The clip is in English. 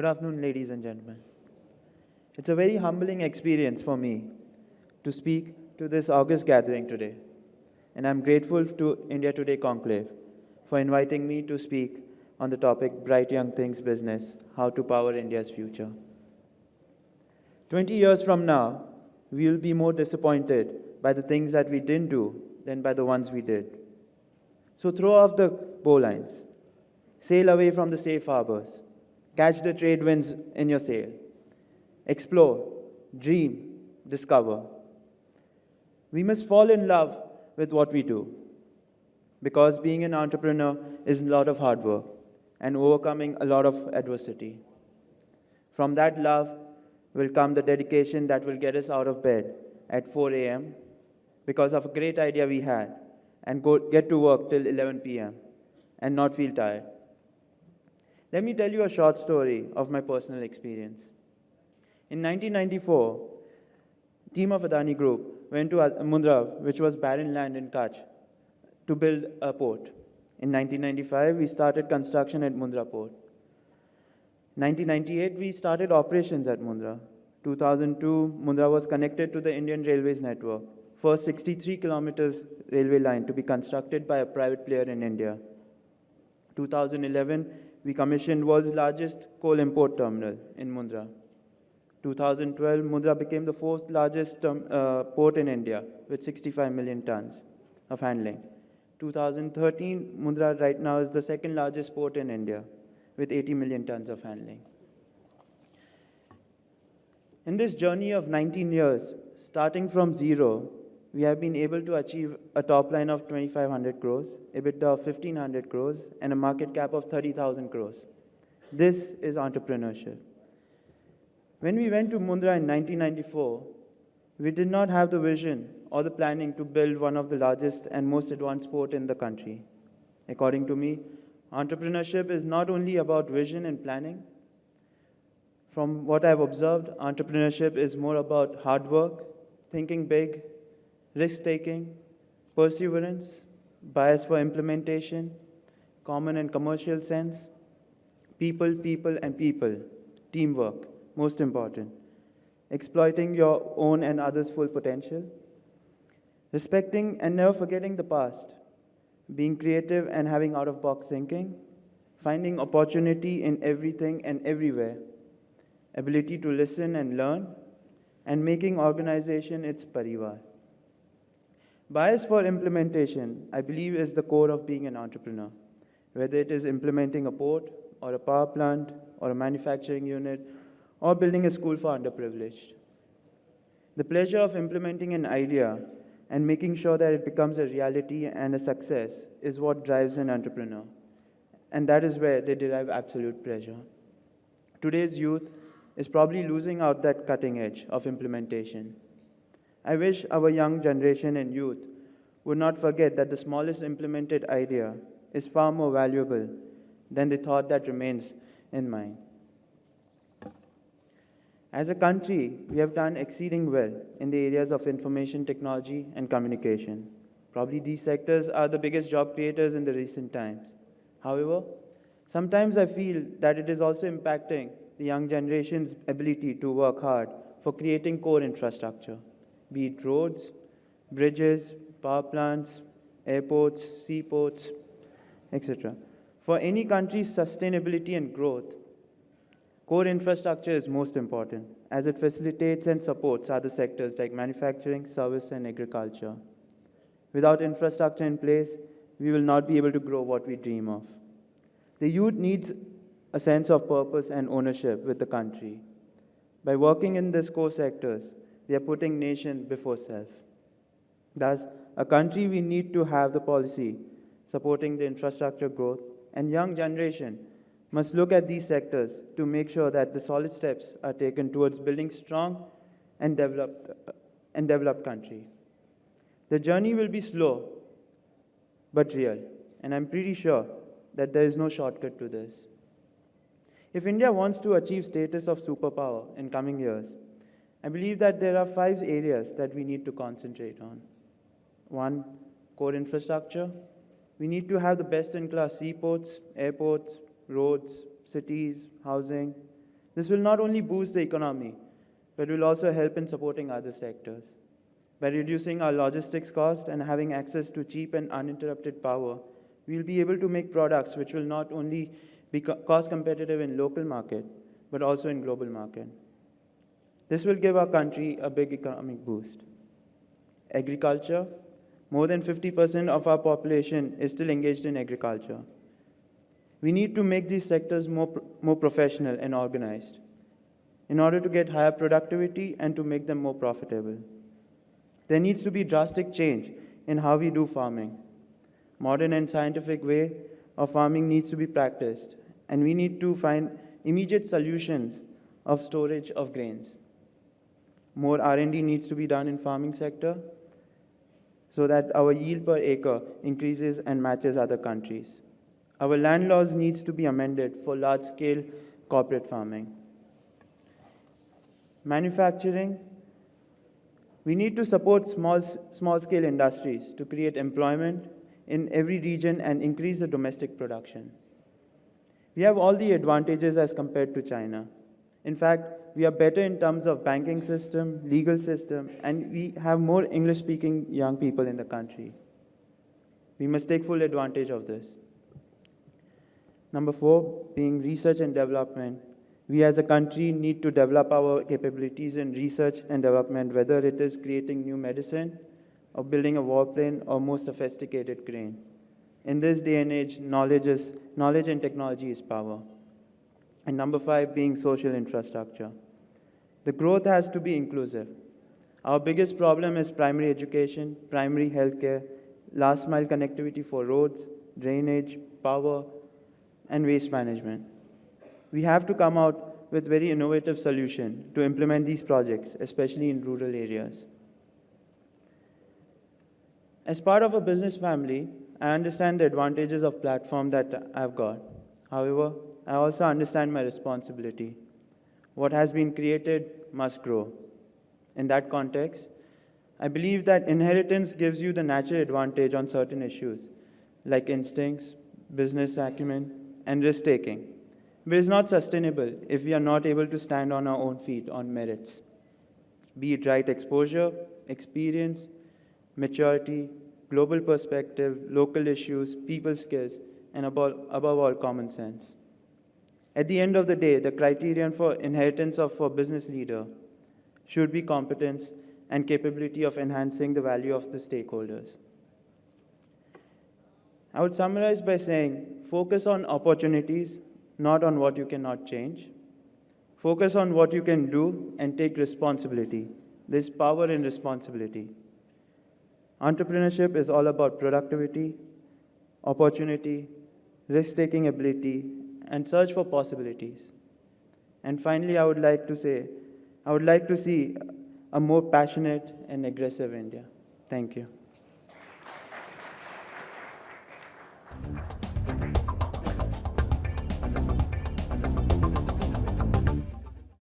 Good afternoon, ladies and gentlemen. It's a very humbling experience for me to speak to this august gathering today, and I'm grateful to India Today Conclave for inviting me to speak on the topic Bright Young Things Business, How to Power India's Future. 20 years from now, we will be more disappointed by the things that we didn't do than by the ones we did. So throw off the bowlines, sail away from the safe harbors, catch the trade winds in your sail, explore, dream, discover. We must fall in love with what we do, because being an entrepreneur is a lot of hard work and overcoming a lot of adversity. From that love will come the dedication that will get us out of bed at 4 a.m. because of a great idea we had, and get to work till 11 p.m. and not feel tired. Let me tell you a short story of my personal experience. In 1994, team of Adani Group went to Mundra, which was barren land in Kutch, to build a port. In 1995, we started construction at Mundra Port. 1998, we started operations at Mundra. 2002, Mundra was connected to the Indian Railways network, first 63 kilometers railway line to be constructed by a private player in India. 2011, we commissioned world's largest coal import terminal in Mundra. 2012, Mundra became the fourth largest port in India with 65 million tons of handling. 2013, Mundra right now is the second largest port in India with 80 million tons of handling. In this journey of 19 years, starting from zero, we have been able to achieve a top line of 2,500 crores, EBITDA of 1,500 crores, and a market cap of 30,000 crores. This is entrepreneurship. When we went to Mundra in 1994, we did not have the vision or the planning to build one of the largest and most advanced port in the country. According to me, entrepreneurship is not only about vision and planning. From what I've observed, entrepreneurship is more about hard work, thinking big, risk-taking, perseverance, bias for implementation, common and commercial sense, people, and people, teamwork, most important, exploiting your own and others' full potential, respecting and never forgetting the past, being creative and having out-of-box thinking, finding opportunity in everything and everywhere, ability to listen and learn, and making organization its parivar. Bias for implementation, I believe, is the core of being an entrepreneur, whether it is implementing a port or a power plant or a manufacturing unit or building a school for underprivileged. The pleasure of implementing an idea and making sure that it becomes a reality and a success is what drives an entrepreneur, and that is where they derive absolute pleasure. Today's youth is probably losing out that cutting edge of implementation. I wish our young generation and youth would not forget that the smallest implemented idea is far more valuable than the thought that remains in mind. As a country, we have done exceeding well in the areas of information technology and communication. Probably these sectors are the biggest job creators in the recent times. However, sometimes I feel that it is also impacting the young generation's ability to work hard for creating core infrastructure, be it roads, bridges, power plants, airports, seaports, etc. For any country's sustainability and growth, core infrastructure is most important, as it facilitates and supports other sectors like manufacturing, service, and agriculture. Without infrastructure in place, we will not be able to grow what we dream of. The youth needs a sense of purpose and ownership with the country. By working in these core sectors, they are putting nation before self. Thus, a country we need to have the policy supporting the infrastructure growth, and young generation must look at these sectors to make sure that the solid steps are taken towards building strong and developed country. The journey will be slow, but real, and I'm pretty sure that there is no shortcut to this. If India wants to achieve status of superpower in coming years, I believe that there are 5 areas that we need to concentrate on. 1, core infrastructure. We need to have the best-in-class seaports, airports, roads, cities, housing, This will not only boost the economy, but will also help in supporting other sectors. By reducing our logistics cost and having access to cheap and uninterrupted power, we will be able to make products which will not only be cost competitive in local market, but also in global market. This will give our country a big economic boost. Agriculture, more than 50% of our population is still engaged in agriculture. We need to make these sectors more professional and organized in order to get higher productivity and to make them more profitable. There needs to be drastic change in how we do farming. Modern and scientific way of farming needs to be practiced, and we need to find immediate solutions of storage of grains. More R&D needs to be done in farming sector so that our yield per acre increases and matches other countries. Our land laws needs to be amended for large-scale corporate farming. Manufacturing, we need to support small-scale industries to create employment in every region and increase the domestic production. We have all the advantages as compared to China. In fact, we are better in terms of banking system, legal system, and we have more English-speaking young people in the country. We must take full advantage of this. Number 4, being research and development. We as a country need to develop our capabilities in research and development, whether it is creating new medicine or building a warplane or more sophisticated crane. In this day and age, knowledge and technology is power. And number 5, being social infrastructure. The growth has to be inclusive. Our biggest problem is primary education, primary healthcare, last mile connectivity for roads, drainage, power, and waste management. We have to come out with very innovative solution to implement these projects, especially in rural areas. As part of a business family, I understand the advantages of platform that I've got. However, I also understand my responsibility. What has been created must grow. In that context, I believe that inheritance gives you the natural advantage on certain issues, like instincts, business acumen, and risk-taking. But it's not sustainable if we are not able to stand on our own feet on merits, be it right exposure, experience, maturity, global perspective, local issues, people skills, and above all, common sense. At the end of the day, the criterion for inheritance for a business leader should be competence and capability of enhancing the value of the stakeholders. I would summarize by saying, focus on opportunities, not on what you cannot change. Focus on what you can do and take responsibility. There's power in responsibility. Entrepreneurship is all about productivity, opportunity, risk-taking ability, and search for possibilities. And finally, I would like to see a more passionate and aggressive India. Thank you.